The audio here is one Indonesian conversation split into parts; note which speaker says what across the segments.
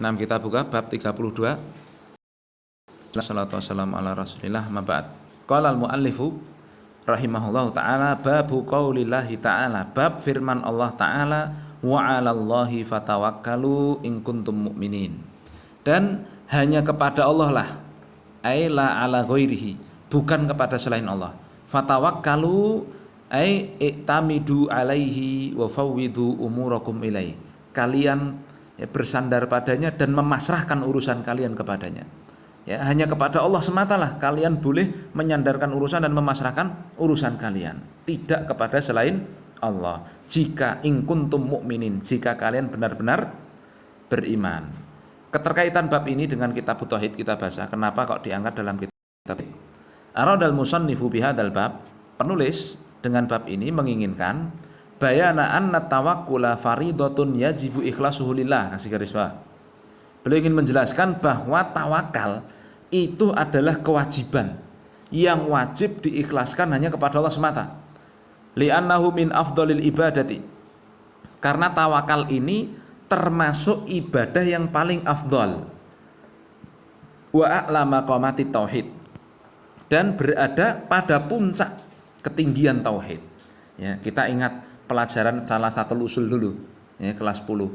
Speaker 1: Nah, kita buka bab 32. Wassalatu wassalamu ala Rasulillah ma ba'd. Qala al-muallifu rahimahullahu taala babu qaulillahi taala, bab firman Allah taala wa 'alallahi fatawakkalu in kuntum mu'minin. Dan hanya kepada Allah lah, ai la ala ghairihi, bukan kepada selain Allah. Fatawakkalu ai i'tamidu alaihi wa fawwidu umurakum ilaihi. Kalian bersandar padanya dan memasrahkan urusan kalian kepadanya. Ya, hanya kepada Allah sematalah kalian boleh menyandarkan urusan dan memasrahkan urusan kalian, tidak kepada selain Allah. Jika in kuntum mukminin, jika kalian benar-benar beriman. Keterkaitan bab ini dengan kitab tauhid kita bahas. Kenapa kok diangkat dalam kitab? Aradal musannifu bihadzal bab, penulis dengan bab ini menginginkan bayana anna tawakkula faridatun yajibu ikhlasuhu lillah, kasih garis bawah. Beliau ingin menjelaskan bahwa tawakal itu adalah kewajiban yang wajib diikhlaskan hanya kepada Allah semata. Li'annahu min afdhalil ibadati. Karena tawakal ini termasuk ibadah yang paling afdhal. Wa a'la maqamati tauhid. Dan berada pada puncak ketinggian tauhid. Ya, kita ingat pelajaran salah satu usul dulu, ya, kelas 10,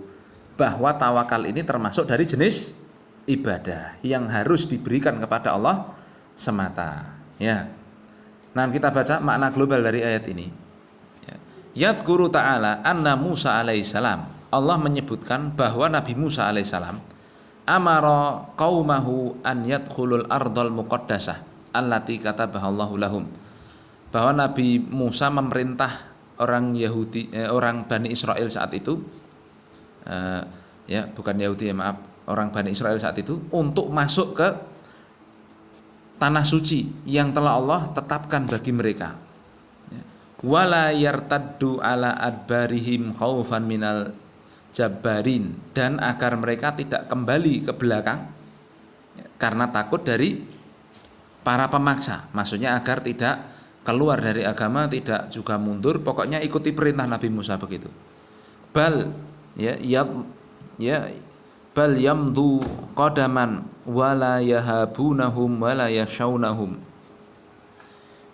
Speaker 1: bahwa tawakal ini termasuk dari jenis ibadah yang harus diberikan kepada Allah semata. Ya. Nah, kita baca makna global dari ayat ini. Yadhkuru ta'ala anna Musa alaihissalam. Allah menyebutkan bahwa Nabi Musa alaihissalam amara qaumahu an yadkhulul ardal muqaddasah allati katabahallahu lahum. Bahwa Nabi Musa memerintah orang Yahudi, orang Bani Israel saat itu, bukan Yahudi, orang Bani Israel saat itu untuk masuk ke tanah suci yang telah Allah tetapkan bagi mereka. Wala yartaddu ala adbarihim khaufan minal jabbarin, dan agar mereka tidak kembali ke belakang karena takut dari para pemaksa. Maksudnya agar tidak keluar dari agama, tidak juga mundur, pokoknya ikuti perintah Nabi Musa begitu. Bal bal yamdu qadaman wala yahabunahum wala yashawnahum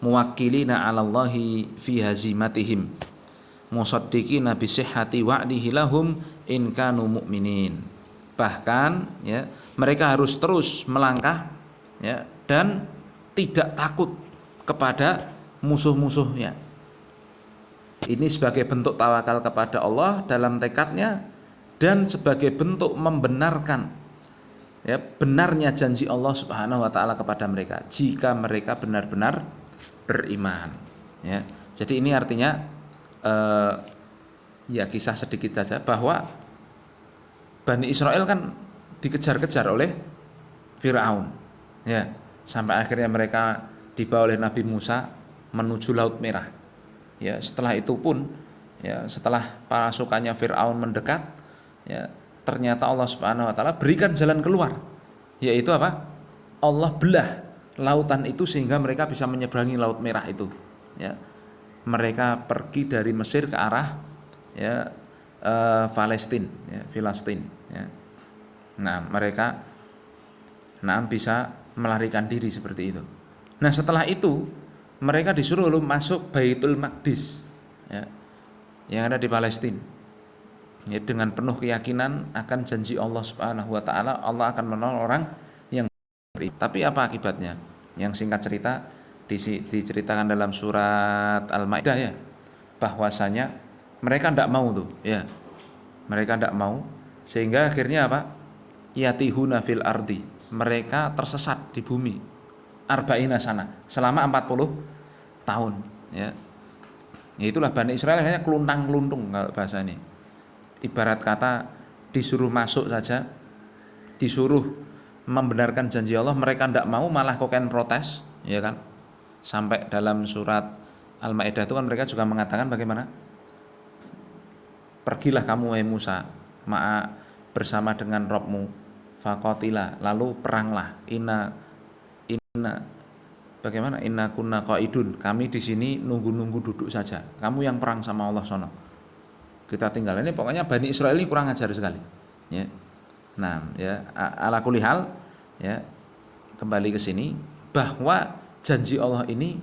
Speaker 1: muwakkilina 'ala Allahi fi hazimatihim musaddiqina bi sihhati wa'dihi lahum in kanu mu'minin. Bahkan mereka harus terus melangkah dan tidak takut kepada musuh-musuhnya. Ini sebagai bentuk tawakal kepada Allah dalam tekadnya dan sebagai bentuk membenarkan benarnya janji Allah Subhanahu wa taala kepada mereka jika mereka benar-benar beriman. Jadi ini artinya kisah sedikit saja bahwa Bani Israel kan dikejar-kejar oleh Firaun. Sampai akhirnya mereka dibawa oleh Nabi Musa menuju Laut Merah. Setelah itu pun setelah pasukannya Firaun mendekat, ternyata Allah Subhanahu wa taala berikan jalan keluar, yaitu apa? Allah belah lautan itu sehingga mereka bisa menyeberangi Laut Merah itu. Mereka pergi dari Mesir ke arah Palestina, Filistin. Nah, mereka bisa melarikan diri seperti itu. Nah, setelah itu mereka disuruh masuk Baitul Maqdis, yang ada di Palestina, dengan penuh keyakinan akan janji Allah Subhanahu wa taala, Allah akan menolong orang yang beriman. Tapi apa akibatnya? Yang singkat cerita diceritakan dalam surat Al-Maidah, bahwasanya mereka tidak mau mereka tidak mau, sehingga akhirnya apa? Yatihuna fil ardi, mereka tersesat di bumi arba'ina sana, selama 40 tahun. Itulah Bani Israel hanya keluntang-keluntung kalau bahasa ini. Ibarat kata disuruh masuk saja, disuruh membenarkan janji Allah, mereka tidak mau, malah koken protes, kan? Sampai dalam surat Al-Maidah itu kan mereka juga mengatakan bagaimana? Pergilah kamu wahai Musa bersama dengan Rabbmu, faqatila, lalu peranglah, bagaimana? Inna kunna qaidun, kami di sini nunggu-nunggu duduk saja. Kamu yang perang sama Allah sono. Kita tinggal. Ini pokoknya Bani Israel ini kurang ajar sekali. Nah, ya ala kulli hal ya, kembali ke sini bahwa janji Allah ini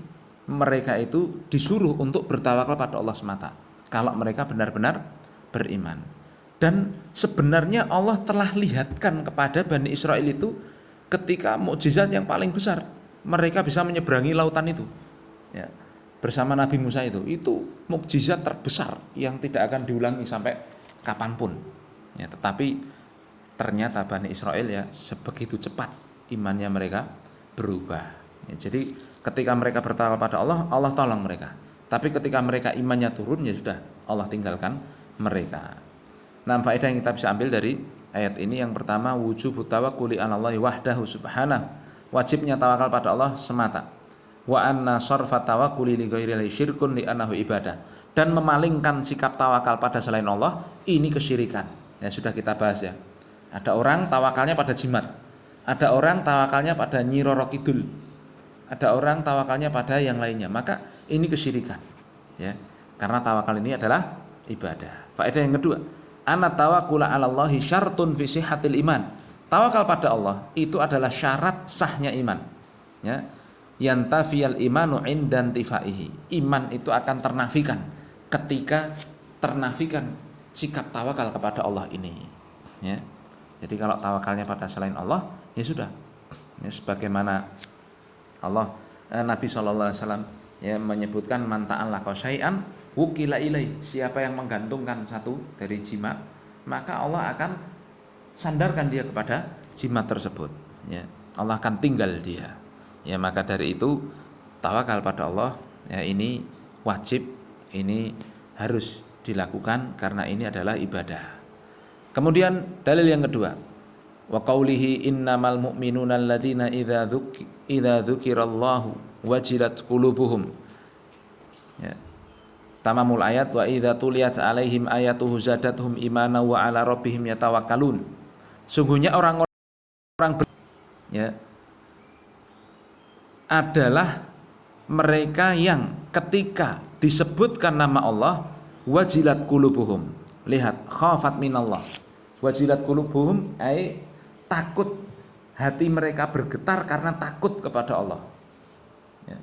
Speaker 1: mereka itu disuruh untuk bertawakal pada Allah semata kalau mereka benar-benar beriman. Dan sebenarnya Allah telah lihatkan kepada Bani Israel itu ketika mukjizat yang paling besar, mereka bisa menyeberangi lautan itu ya, bersama Nabi Musa. Itu mukjizat terbesar yang tidak akan diulangi sampai kapanpun ya. Tetapi ternyata Bani Israel ya sebegitu cepat imannya mereka berubah ya. Jadi ketika mereka bertawakal pada Allah, Allah tolong mereka. Tapi ketika mereka imannya turun, ya sudah, Allah tinggalkan mereka. Nah, faedah yang kita bisa ambil dari ayat ini, yang pertama, wujubut tawakkuli 'alallahi wahdahu subhanahu, wajibnya tawakal pada Allah semata. Wa anna sarfa tawakkuli li ghairihi syirkun li annahu ibadah, dan memalingkan sikap tawakal pada selain Allah ini kesyirikan. Ya sudah kita bahas ya. Ada orang tawakalnya pada jimat, ada orang tawakalnya pada Nyi Roro Kidul, ada orang tawakalnya pada yang lainnya, maka ini kesyirikan ya, karena tawakal ini adalah ibadah. Faedah yang kedua, anna tawakkula 'alallahi syartun fi sihhatil iman, tawakal pada Allah itu adalah syarat sahnya iman ya. Yantafiyal imanu indan tifaihi, iman itu akan ternafikan ketika ternafikan sikap tawakal kepada Allah ini ya. Jadi kalau tawakalnya pada selain Allah, ya sudah ya, sebagaimana Allah Nabi SAW ya menyebutkan, man ta'alla qasyai'an wukila ilai, siapa yang menggantungkan satu dari jimat, maka Allah akan sandarkan dia kepada jimat tersebut ya. Allah akan tinggal dia ya. Maka dari itu tawakal pada Allah ya, ini wajib, ini harus dilakukan karena ini adalah ibadah. Kemudian dalil yang kedua, wa qaulihi innamal mu'minuna alladzina idza dzukirallahu wajilat qulubuhum ya. Tamamul ayat, wa idza tuliyat alaihim ayatuhu zadatuhum imana wa ala rabbihim yatawakkalun. Sungguhnya orang-orang ya adalah mereka yang ketika disebutkan nama Allah wajilat qulubuhum. Lihat, khafat minallah, wajilat qulubuhum, ai takut, hati mereka bergetar karena takut kepada Allah ya.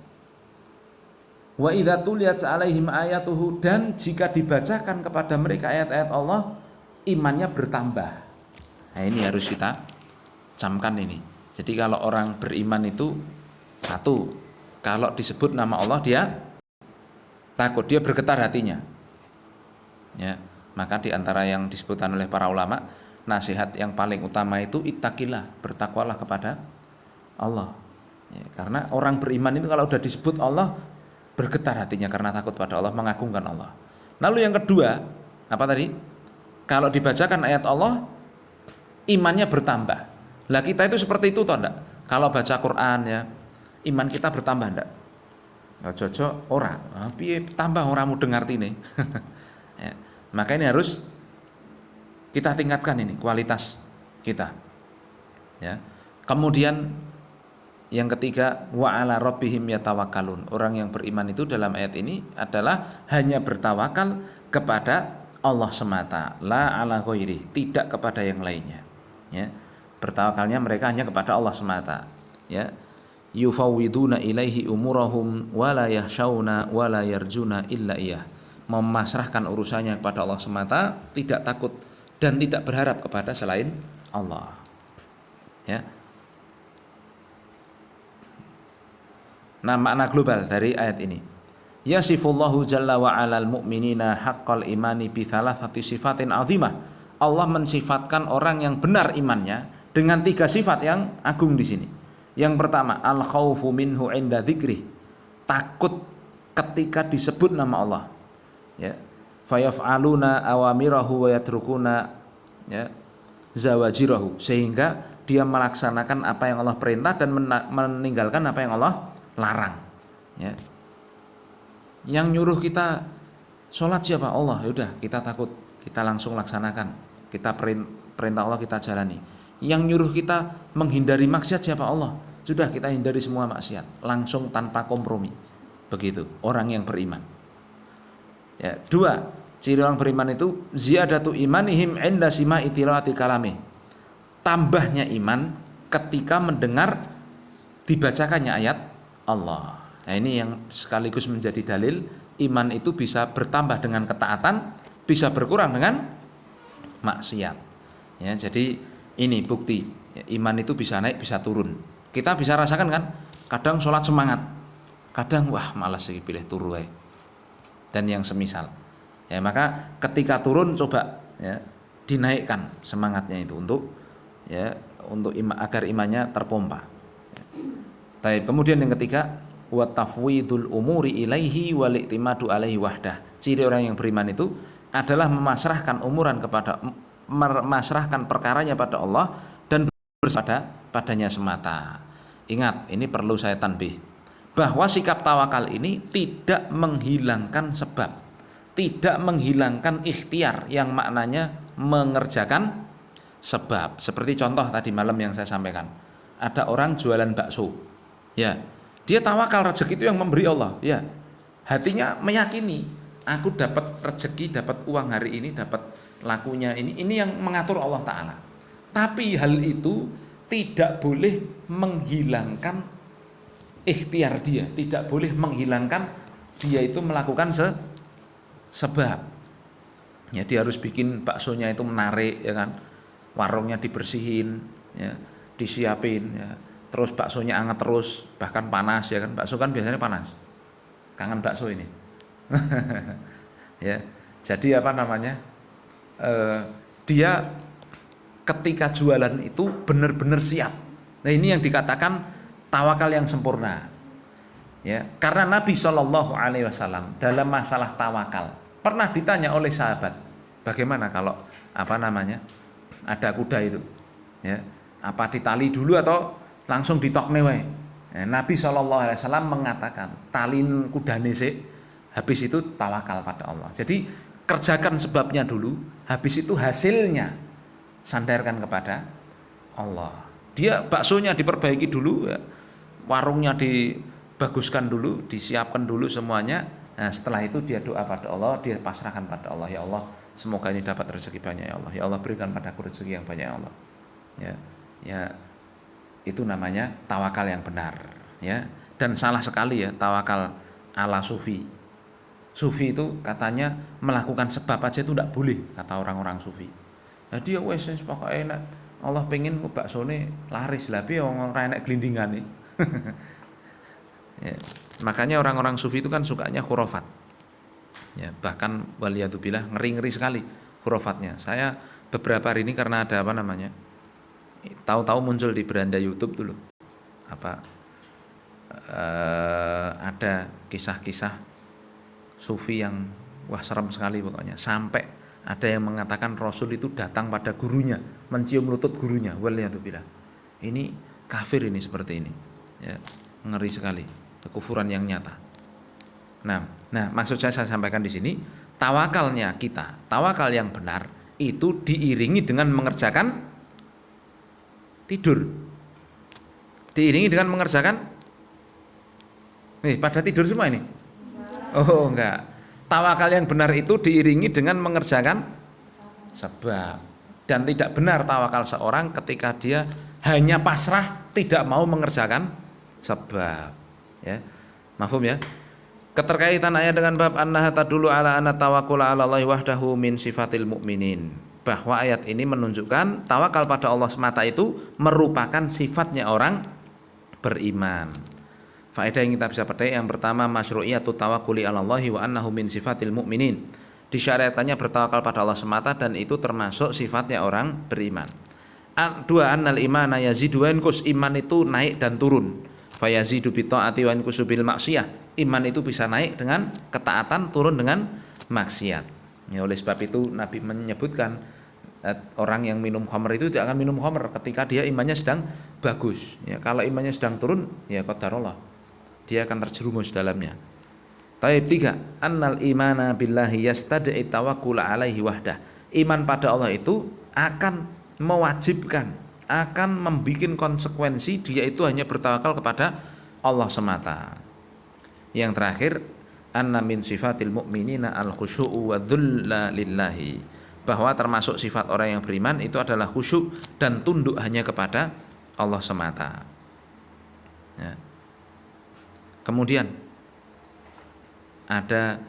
Speaker 1: Wa idza tuliyat alaihim ayatuhu, dan jika dibacakan kepada mereka ayat-ayat Allah, imannya bertambah. Nah, ini harus kita camkan ini. Jadi kalau orang beriman itu satu, kalau disebut nama Allah dia takut, dia bergetar hatinya ya. Maka di antara yang disebutkan oleh para ulama, nasihat yang paling utama itu ittaqillah, bertakwalah kepada Allah ya. Karena orang beriman itu kalau sudah disebut Allah bergetar hatinya karena takut pada Allah, mengagungkan Allah. Lalu yang kedua, apa tadi? Kalau dibacakan ayat Allah, imannya bertambah. Lah kita itu seperti itu toh enggak? Kalau baca Quran ya, iman kita bertambah enggak? Ya cocok ora. Piye tambah ora mudeng artine. Ya. Maka ini harus kita tingkatkan ini kualitas kita ya. Kemudian yang ketiga, wa ala rabbihim yatawakkalun, orang yang beriman itu dalam ayat ini adalah hanya bertawakal kepada Allah semata, la ala ghairi, tidak kepada yang lainnya ya. Bertawakalnya mereka hanya kepada Allah semata ya. Yufawwiduna ilaihi umurahum wa la yahsyauna wa la yarjuna illa iyah, memasrahkan urusannya kepada Allah semata, tidak takut dan tidak berharap kepada selain Allah ya. Nah, makna global dari ayat ini, yasifullahu jalla wa alal mu'minina haqqal imani bi thalathati sifatin azimah, Allah mensifatkan orang yang benar imannya dengan 3 sifat yang agung di sini. Yang pertama, al khaufu minhu inda dzikrih, takut ketika disebut nama Allah ya. Fayaf'aluna awamirahu wa yatrukuna ya zawajirahu, sehingga dia melaksanakan apa yang Allah perintah dan meninggalkan apa yang Allah larang ya. Yang nyuruh kita sholat siapa? Allah. Ya udah, kita takut, kita langsung laksanakan, kita perintah Allah kita jalani. Yang nyuruh kita menghindari maksiat siapa? Allah. Sudah, kita hindari semua maksiat langsung tanpa kompromi. Begitu orang yang beriman ya. 2, ciri orang beriman itu ziyadatu imanihim inda sima'i tilawati kalamih, tambahnya iman ketika mendengar dibacakannya ayat Allah. Nah, ini yang sekaligus menjadi dalil iman itu bisa bertambah dengan ketaatan, bisa berkurang dengan maksiat. Ya, jadi ini bukti iman itu bisa naik, bisa turun. Kita bisa rasakan kan? Kadang sholat semangat, kadang wah malas sih pilih turu dan yang semisal. Ya, maka ketika turun coba ya dinaikkan semangatnya itu untuk agar imannya terpompa. Baik, kemudian yang ketiga, wa tafwidul umuri ilaihi wal i'timadu alaihi wahdah. Ciri orang yang beriman itu adalah memasrahkan perkaranya pada Allah dan bersada padanya semata. Ingat, ini perlu saya tanbih bahwa sikap tawakal ini tidak menghilangkan sebab, tidak menghilangkan ikhtiar yang maknanya mengerjakan sebab. Seperti contoh tadi malam yang saya sampaikan, ada orang jualan bakso, ya dia tawakal rezeki itu yang memberi Allah, ya hatinya meyakini aku dapat rezeki, dapat uang hari ini, dapat lakunya ini yang mengatur Allah Ta'ala. Tapi hal itu tidak boleh menghilangkan ikhtiar dia, tidak boleh menghilangkan dia itu melakukan sebab. Ya, dia harus bikin baksonya itu menarik, ya kan, warungnya dibersihin, ya, disiapin, ya. Terus baksonya hangat terus, bahkan panas, ya kan, bakso kan biasanya panas. Kangen bakso ini. Ya, jadi apa namanya? Dia ketika jualan itu benar-benar siap. Nah, ini yang dikatakan tawakal yang sempurna. Ya, karena Nabi Shallallahu Alaihi Wasallam dalam masalah tawakal pernah ditanya oleh sahabat, bagaimana kalau apa namanya ada kuda itu, ya, apa ditali dulu atau langsung ditokne wae? Ya, Nabi Shallallahu Alaihi Wasallam mengatakan talin kudane sik, habis itu tawakal pada Allah. Jadi kerjakan sebabnya dulu, habis itu hasilnya sandarkan kepada Allah. Dia baksonya diperbaiki dulu, ya, warungnya dibaguskan dulu, disiapkan dulu semuanya. Nah, setelah itu dia doa pada Allah, dia pasrahkan pada Allah, ya Allah, semoga ini dapat rezeki banyak ya Allah. Ya Allah, berikan padaku rezeki yang banyak ya Allah. Ya, itu namanya tawakal yang benar, ya. Dan salah sekali ya tawakal ala sufi. Sufi itu katanya melakukan sebab aja itu tidak boleh, kata orang-orang sufi. Nah, dia wes pokoke enak, Allah pengen baksone laris lah, piye ora enak glindingane. Ya, makanya orang-orang sufi itu kan sukanya khurafat. Ya, bahkan waliyatubillah ngeri-ngeri sekali khurafatnya. Saya beberapa hari ini karena ada apa namanya? Tahu-tahu muncul di beranda YouTube dulu. Ada kisah-kisah sufi yang wah serem sekali pokoknya. Sampai ada yang mengatakan Rasul itu datang pada gurunya, mencium lutut gurunya. Waliyatubillah. Ini kafir ini seperti ini. Ya, ngeri sekali. Kekufuran yang nyata. Nah, maksud saya sampaikan di sini, tawakalnya kita, tawakal yang benar itu diiringi dengan mengerjakan tidur. Diiringi dengan mengerjakan pada tidur semua ini. Oh, enggak. Tawakal yang benar itu diiringi dengan mengerjakan sebab. Dan tidak benar tawakal seorang ketika dia hanya pasrah, tidak mau mengerjakan sebab. Ya. Mafhum ya? Keterkaitan ayat dengan bab annaha tadullu ala anna tawakkul ala Allah wahdahu min sifatil mu'minin. Bahwa ayat ini menunjukkan tawakal pada Allah semata itu merupakan sifatnya orang beriman. Faedah yang kita bisa petik, yang pertama masyru'iyatut tawakkuli 'ala Allahi wa annahu min sifatil mu'minin. Disyariatkannya bertawakal pada Allah semata dan itu termasuk sifatnya orang beriman. Dua, annal imana yazidu wa yanqus, iman itu naik dan turun. Fa yazidu bi ta'ati wa yanqusu bil maksiyah. Iman itu bisa naik dengan ketaatan, turun dengan maksiat. Ya, oleh sebab itu Nabi menyebutkan orang yang minum khamr itu tidak akan minum khamr ketika dia imannya sedang bagus. Ya, kalau imannya sedang turun, ya qadarullah, dia akan terjerumus dalamnya. Taib 3, annal imana billahi yastad'i tawakkul alaihi wahdah. Iman pada Allah itu akan mewajibkan, akan membuat konsekuensi dia itu hanya bertawakal kepada Allah semata. Yang terakhir, anna min sifatil mu'minina al-khusyu'u wa dhulla lillahi. bahwa termasuk sifat orang yang beriman itu adalah khusyuk dan tunduk hanya kepada Allah semata. Ya. Kemudian ada